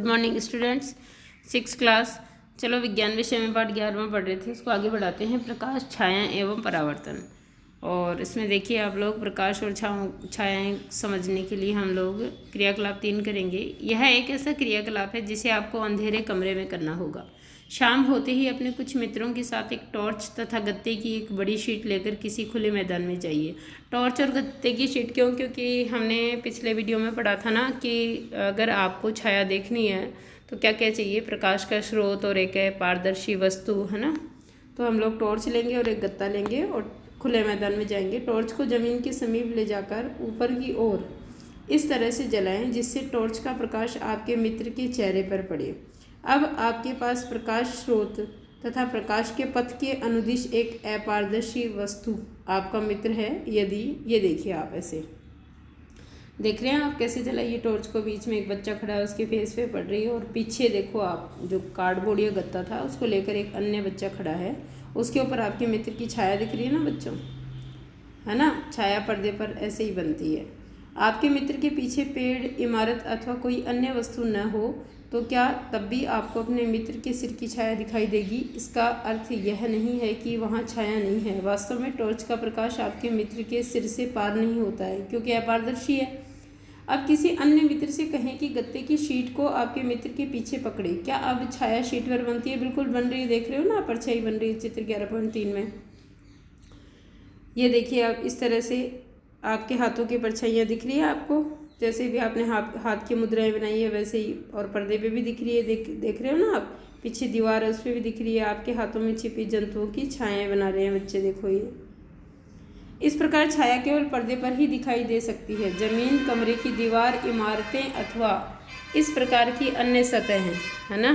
Good morning students. 6 class. चलो विज्ञान विषय में पाठ 11वां पढ़ रहे थे, उसको आगे बढ़ाते हैं। प्रकाश, छाया एवं परावर्तन। और इसमें देखिए आप लोग, प्रकाश और छायाएं समझने के लिए हम लोग क्रियाकलाप 3 करेंगे। यह एक ऐसा क्रियाकलाप है जिसे आपको अंधेरे कमरे में करना होगा। शाम होते ही अपने कुछ मित्रों के साथ एक टॉर्च तथा गत्ते की एक बड़ी शीट लेकर किसी खुले मैदान में जाइए। टॉर्च और गत्ते की शीट क्यों? क्योंकि हमने पिछले वीडियो में पढ़ा था ना कि अगर आपको छाया देखनी है तो क्या क्या चाहिए, प्रकाश का स्रोत और एक पारदर्शी वस्तु, है ना। तो हम लोग टॉर्च लेंगे और एक गत्ता लेंगे और खुले मैदान में जाएंगे। टॉर्च को ज़मीन के समीप ले जाकर ऊपर की ओर इस तरह से जलाएं जिससे टॉर्च का प्रकाश आपके मित्र के चेहरे पर पड़े। अब आपके पास प्रकाश स्रोत तथा प्रकाश के पथ के अनुदिश एक अपारदर्शी वस्तु आपका मित्र है। यदि ये देखिए, आप ऐसे देख रहे हैं आप कैसे जलाइए टॉर्च को। बीच में एक बच्चा खड़ा है, उसके फेस पे पड़ रही है, और पीछे देखो आप जो कार्डबोर्ड या गत्ता था उसको लेकर एक अन्य बच्चा खड़ा है, उसके ऊपर आपके मित्र की छाया दिख रही है ना बच्चों, है ना। छाया पर्दे पर ऐसे ही बनती है। आपके मित्र के पीछे पेड़, इमारत अथवा कोई अन्य वस्तु न हो तो क्या तब भी आपको अपने मित्र के सिर की छाया दिखाई देगी? इसका अर्थ यह नहीं है कि वहाँ छाया नहीं है। वास्तव में टॉर्च का प्रकाश आपके मित्र के सिर से पार नहीं होता है क्योंकि अपारदर्शी है। अब किसी अन्य मित्र से कहें कि गत्ते की शीट को आपके मित्र के पीछे पकड़े। क्या अब छाया शीट पर बनती है? बिल्कुल बन रही है, देख रहे हो ना, परछाई बन रही है चित्र 11.3 में। ये देखिए आप, इस तरह से आपके हाथों की परछाइयाँ दिख रही है आपको, जैसे भी आपने हाथ की मुद्राएं बनाई है वैसे ही। और पर्दे पे भी दिख रही है, देख रहे हो ना आप, पीछे दीवार है उस पर भी दिख रही है। आपके हाथों में छिपी जंतुओं की छायाएँ बना रहे हैं बच्चे, देखो ये। इस प्रकार छाया केवल पर्दे पर ही दिखाई दे सकती है। जमीन, कमरे की दीवार, इमारतें अथवा इस प्रकार की अन्य सतहें, है ना,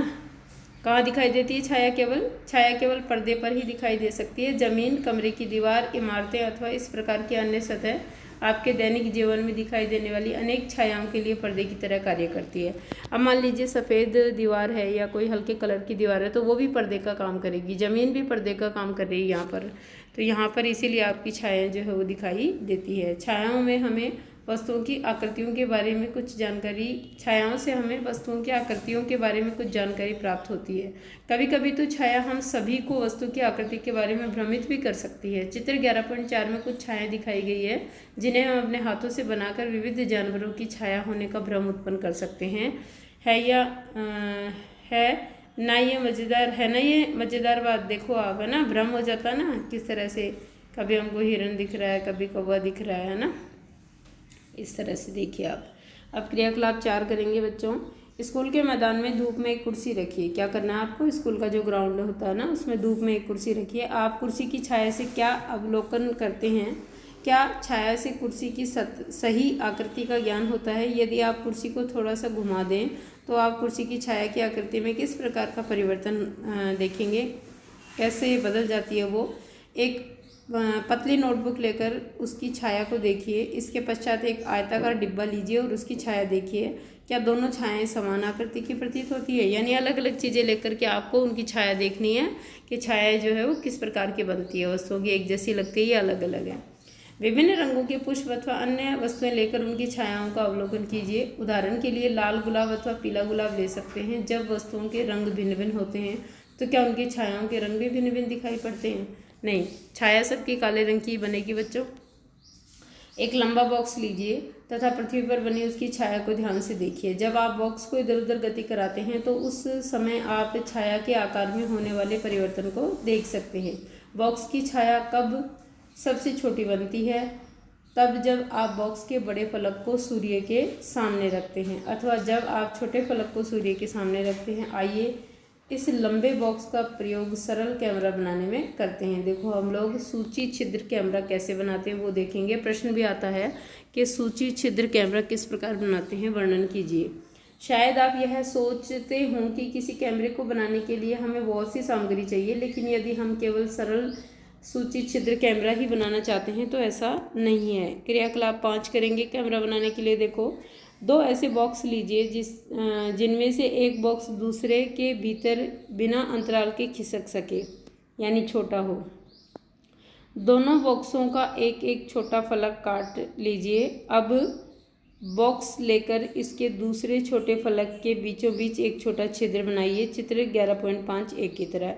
कहाँ दिखाई देती है छाया? केवल पर्दे पर ही दिखाई दे सकती है। जमीन, कमरे की दीवार, इमारतें अथवा इस प्रकार की अन्य सतह आपके दैनिक जीवन में दिखाई देने वाली अनेक छायाओं के लिए पर्दे की तरह कार्य करती है। अब मान लीजिए सफ़ेद दीवार है या कोई हल्के कलर की दीवार है तो वो भी पर्दे का काम करेगी। ज़मीन भी पर्दे का काम कर रही है यहाँ पर। तो यहाँ पर इसीलिए आपकी छाया जो है वो दिखाई देती है। छायाओं में हमें वस्तुओं की आकृतियों के बारे में कुछ जानकारी, छायाओं से हमें वस्तुओं की आकृतियों के बारे में कुछ जानकारी प्राप्त होती है। कभी कभी तो छाया हम सभी को वस्तु की आकृति के बारे में भ्रमित भी कर सकती है। चित्र 11.4 में कुछ छायाएं दिखाई गई है जिन्हें हम अपने हाथों से बनाकर विविध जानवरों की छाया होने का भ्रम उत्पन्न कर सकते हैं। है ना ये मज़ेदार? है ना ये मज़ेदार बात? देखो आप, है ना, भ्रम हो जाता है ना किस तरह से। कभी हमको हिरन दिख रहा है, कभी कौवा दिख रहा है ना, इस तरह से। देखिए आप, अब क्रियाकलाप 4 करेंगे बच्चों। स्कूल के मैदान में धूप में एक कुर्सी रखिए। क्या करना है आपको? स्कूल का जो ग्राउंड होता है ना, उसमें धूप में एक कुर्सी रखिए। आप कुर्सी की छाया से क्या अवलोकन करते हैं? क्या छाया से कुर्सी की सही आकृति का ज्ञान होता है? यदि आप कुर्सी को थोड़ा सा घुमा दें तो आप कुर्सी की छाया की आकृति में किस प्रकार का परिवर्तन देखेंगे, कैसे बदल जाती है वो। एक पतली नोटबुक लेकर उसकी छाया को देखिए। इसके पश्चात एक आयताकार डिब्बा लीजिए और उसकी छाया देखिए। क्या दोनों छायाएं समान आकृति की प्रतीत होती है? यानी अलग अलग चीज़ें लेकर के आपको उनकी छाया देखनी है कि छाया जो है वो किस प्रकार की बनती है। वस्तुओं की एक जैसी लगती है या अलग अलग है। विभिन्न रंगों के पुष्प अथवा अन्य वस्तुएं लेकर उनकी छायाओं का अवलोकन कीजिए। उदाहरण के लिए लाल गुलाब अथवा पीला गुलाब ले सकते हैं। जब वस्तुओं के रंग भिन्न भिन्न होते हैं तो क्या उनकी छायाओं के रंग भी भिन्न भिन्न दिखाई पड़ते हैं? नहीं, छाया सबकी काले रंग की बनेगी बच्चों। एक लंबा बॉक्स लीजिए तथा पृथ्वी पर बनी उसकी छाया को ध्यान से देखिए। जब आप बॉक्स को इधर उधर गति कराते हैं तो उस समय आप छाया के आकार में होने वाले परिवर्तन को देख सकते हैं। बॉक्स की छाया कब सबसे छोटी बनती है? तब जब आप बॉक्स के बड़े फलक को सूर्य के सामने रखते हैं अथवा जब आप छोटे फलक को सूर्य के सामने रखते हैं। आइए इस लंबे बॉक्स का प्रयोग सरल कैमरा बनाने में करते हैं। देखो हम लोग सूची छिद्र कैमरा कैसे बनाते हैं वो देखेंगे। प्रश्न भी आता है कि सूची छिद्र कैमरा किस प्रकार बनाते हैं, वर्णन कीजिए। शायद आप यह सोचते हों कि किसी कैमरे को बनाने के लिए हमें बहुत सी सामग्री चाहिए, लेकिन यदि हम केवल सरल सूची छिद्र कैमरा ही बनाना चाहते हैं तो ऐसा नहीं है। क्रियाकलाप 5 करेंगे कैमरा बनाने के लिए। देखो, 2 ऐसे बॉक्स लीजिए जिनमें से एक बॉक्स दूसरे के भीतर बिना अंतराल के खिसक सके, यानी छोटा हो। दोनों बॉक्सों का एक एक छोटा फलक काट लीजिए। अब बॉक्स लेकर इसके दूसरे छोटे फलक के बीचों बीच एक छोटा छिद्र बनाइए। चित्र 11.5 की तरह।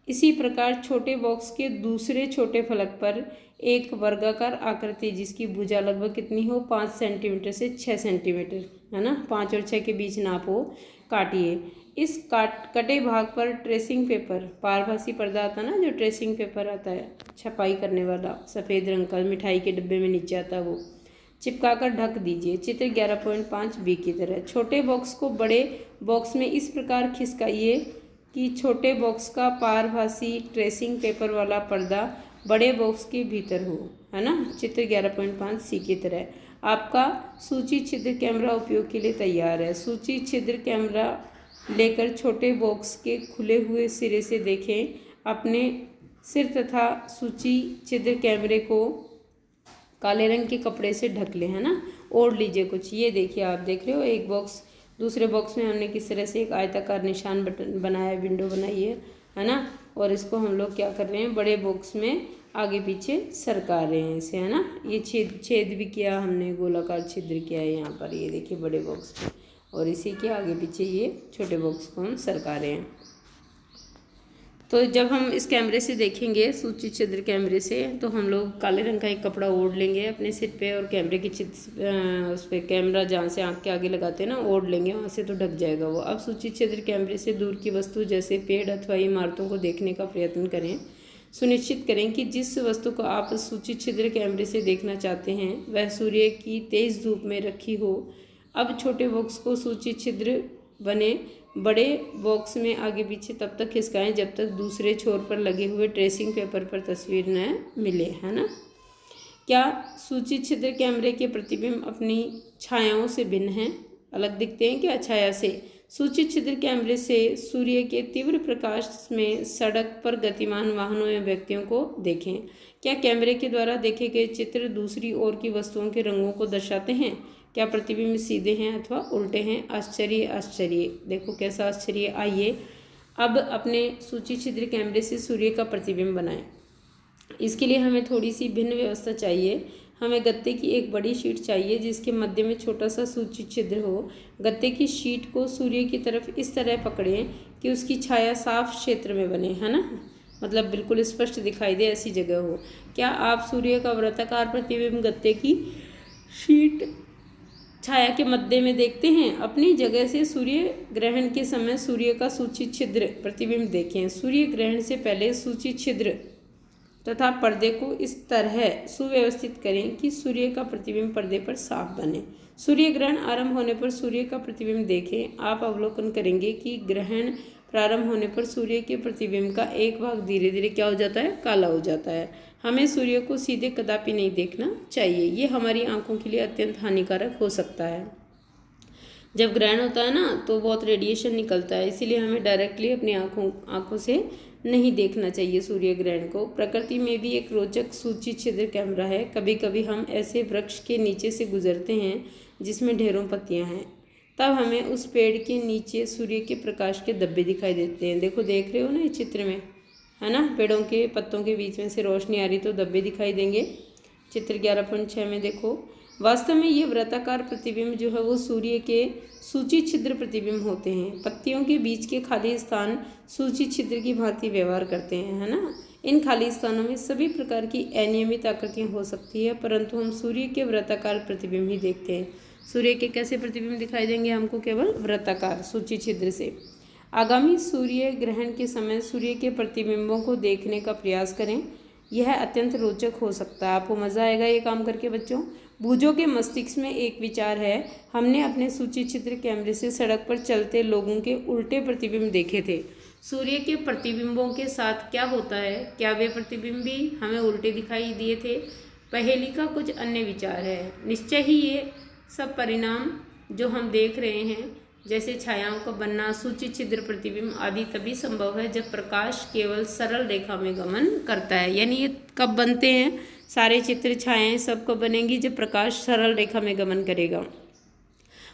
इसी प्रकार छोटे बॉक्स के दूसरे छोटे फलक पर एक वर्गाकार आकृति जिसकी भुजा लगभग कितनी हो 5 सेंटीमीटर से 6 सेंटीमीटर, है ना, 5 और 6 के बीच नाप हो, काटिए। इस कटे भाग पर ट्रेसिंग पेपर, पारभासी पर्दा आता ना, जो ट्रेसिंग पेपर आता है छपाई करने वाला, सफ़ेद रंग का, मिठाई के डब्बे में नीचे आता है, वो चिपकाकर ढक दीजिए। चित्र 11.5 की तरह। छोटे बॉक्स को बड़े बॉक्स में इस प्रकार खिसकाइए कि छोटे बॉक्स का पारभासी ट्रेसिंग पेपर वाला पर्दा बड़े बॉक्स के भीतर हो, है ना। चित्र 11.5 की तरह। आपका सूची छिद्र कैमरा उपयोग के लिए तैयार है। सूची छिद्र कैमरा लेकर छोटे बॉक्स के खुले हुए सिरे से देखें। अपने सिर तथा सूची छिद्र कैमरे को काले रंग के कपड़े से ढक लें, है ना, ओढ़ लीजिए कुछ। ये देखिए, आप देख रहे हो एक बॉक्स, दूसरे बॉक्स में हमने किस तरह से एक आयताकार निशान बटन बनाया, विंडो बनाई है ना, और इसको हम लोग क्या कर रहे हैं, बड़े बॉक्स में आगे पीछे सरका रहे हैं इसे, है ना। ये छेद भी किया हमने, गोलाकार छिद्र किया है यहाँ पर, ये देखिए बड़े बॉक्स में, और इसी के आगे पीछे ये छोटे बॉक्स को हम सरका रहे हैं। तो जब हम इस कैमरे से देखेंगे, सूची छिद्र कैमरे से, तो हम लोग काले रंग का एक कपड़ा ओढ़ लेंगे अपने सिर पे, और कैमरे की उस पर कैमरा जहाँ से आँख के आगे लगाते हैं ना, ओढ़ लेंगे, वहाँ से तो ढक जाएगा वो। अब सूची छिद्र कैमरे से दूर की वस्तु जैसे पेड़ अथवा इमारतों को देखने का प्रयत्न करें। सुनिश्चित करें कि जिस वस्तु को आप सूची छिद्र कैमरे से देखना चाहते हैं वह सूर्य की तेज़ धूप में रखी हो। अब छोटे बॉक्स को सूची छिद्र बने बड़े बॉक्स में आगे पीछे तब तक खिसकाएं जब तक दूसरे छोर पर लगे हुए ट्रेसिंग पेपर पर तस्वीर न मिले, है ना। क्या सूची छिद्र कैमरे के प्रतिबिंब अपनी छायाओं से भिन्न हैं, अलग दिखते हैं क्या छाया से? सूची छिद्र कैमरे से सूर्य के तीव्र प्रकाश में सड़क पर गतिमान वाहनों या व्यक्तियों को देखें। क्या कैमरे के द्वारा देखे गए चित्र दूसरी ओर की वस्तुओं के रंगों को दर्शाते हैं? क्या प्रतिबिंब सीधे हैं अथवा उल्टे हैं? आश्चर्य आश्चर्य, देखो कैसा आश्चर्य। आइए अब अपने सूची छिद्र कैमरे से सूर्य का प्रतिबिंब बनाएं। इसके लिए हमें थोड़ी सी भिन्न व्यवस्था चाहिए। हमें गत्ते की एक बड़ी शीट चाहिए जिसके मध्य में छोटा सा सूची छिद्र हो। गत्ते की शीट को सूर्य की तरफ इस तरह पकड़ें कि उसकी छाया साफ क्षेत्र में बने, है ना, मतलब बिल्कुल स्पष्ट दिखाई दे, ऐसी जगह हो। क्या आप सूर्य का वृत्ताकार प्रतिबिंब गत्ते की शीट छाया के मध्य में देखते हैं? अपनी जगह से सूर्य ग्रहण के समय सूर्य का सूची छिद्र प्रतिबिंब देखें। सूर्य ग्रहण से पहले सूची छिद्र तथा पर्दे को इस तरह सुव्यवस्थित करें कि सूर्य का प्रतिबिंब पर्दे पर साफ बने। सूर्य ग्रहण आरंभ होने पर सूर्य का प्रतिबिंब देखें। आप अवलोकन करेंगे कि ग्रहण प्रारंभ होने पर सूर्य के प्रतिबिंब का एक भाग धीरे धीरे क्या हो जाता है, काला हो जाता है। हमें सूर्य को सीधे कदापि नहीं देखना चाहिए, ये हमारी आंखों के लिए अत्यंत हानिकारक हो सकता है। जब ग्रहण होता है ना तो बहुत रेडिएशन निकलता है, इसीलिए हमें डायरेक्टली अपनी आंखों से नहीं देखना चाहिए सूर्य ग्रहण को। प्रकृति में भी एक रोचक सूची छिद्र कैमरा है। कभी कभी हम ऐसे वृक्ष के नीचे से गुजरते हैं जिसमें ढेरों पत्तियां हैं, तब हमें उस पेड़ के नीचे सूर्य के प्रकाश के धब्बे दिखाई देते हैं। देखो, देख रहे हो ना इस चित्र में, है ना, पेड़ों के पत्तों के बीच में से रोशनी आ रही तो धब्बे दिखाई देंगे। चित्र 11.6 में देखो, वास्तव में ये वृत्ताकार प्रतिबिंब जो है वो सूर्य के सूची छिद्र प्रतिबिंब होते हैं। पत्तियों के बीच के खाली स्थान सूची छिद्र की भांति व्यवहार करते हैं, है ना। इन खाली स्थानों में सभी प्रकार की अनियमित आकृतियाँ हो सकती है, परंतु हम सूर्य के वृत्ताकार प्रतिबिंब ही देखते हैं। सूर्य के कैसे प्रतिबिंब दिखाई देंगे हमको? केवल वृत्ताकार सूची छिद्र से। आगामी सूर्य ग्रहण के समय सूर्य के प्रतिबिंबों को देखने का प्रयास करें। यह अत्यंत रोचक हो सकता है, आपको मज़ा आएगा ये काम करके बच्चों। बूझो के मस्तिष्क में एक विचार है। हमने अपने सूची छिद्र कैमरे से सड़क पर चलते लोगों के उल्टे प्रतिबिंब देखे थे। सूर्य के प्रतिबिंबों के साथ क्या होता है? क्या वे प्रतिबिंब भी हमें उल्टे दिखाई दिए थे? पहेली का कुछ अन्य विचार है। निश्चय ही ये सब परिणाम जो हम देख रहे हैं, जैसे छायाओं का बनना, सूची छिद्र प्रतिबिंब आदि, तभी संभव है जब प्रकाश केवल सरल रेखा में गमन करता है। यानी ये कब बनते हैं? सारे चित्र छायाएं सब कब बनेंगी? जब प्रकाश सरल रेखा में गमन करेगा।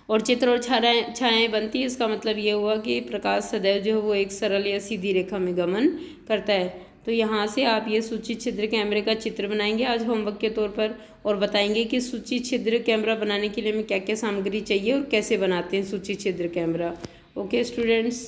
और चित्र और छायाएं बनती है, इसका मतलब ये हुआ कि प्रकाश सदैव जो है वो एक सरल या सीधी रेखा में गमन करता है। तो यहाँ से आप ये सूची छिद्र कैमरे का चित्र बनाएंगे आज होमवर्क के तौर पर, और बताएंगे कि सूची छिद्र कैमरा बनाने के लिए हमें क्या क्या सामग्री चाहिए और कैसे बनाते हैं सूची छिद्र कैमरा। Okay students.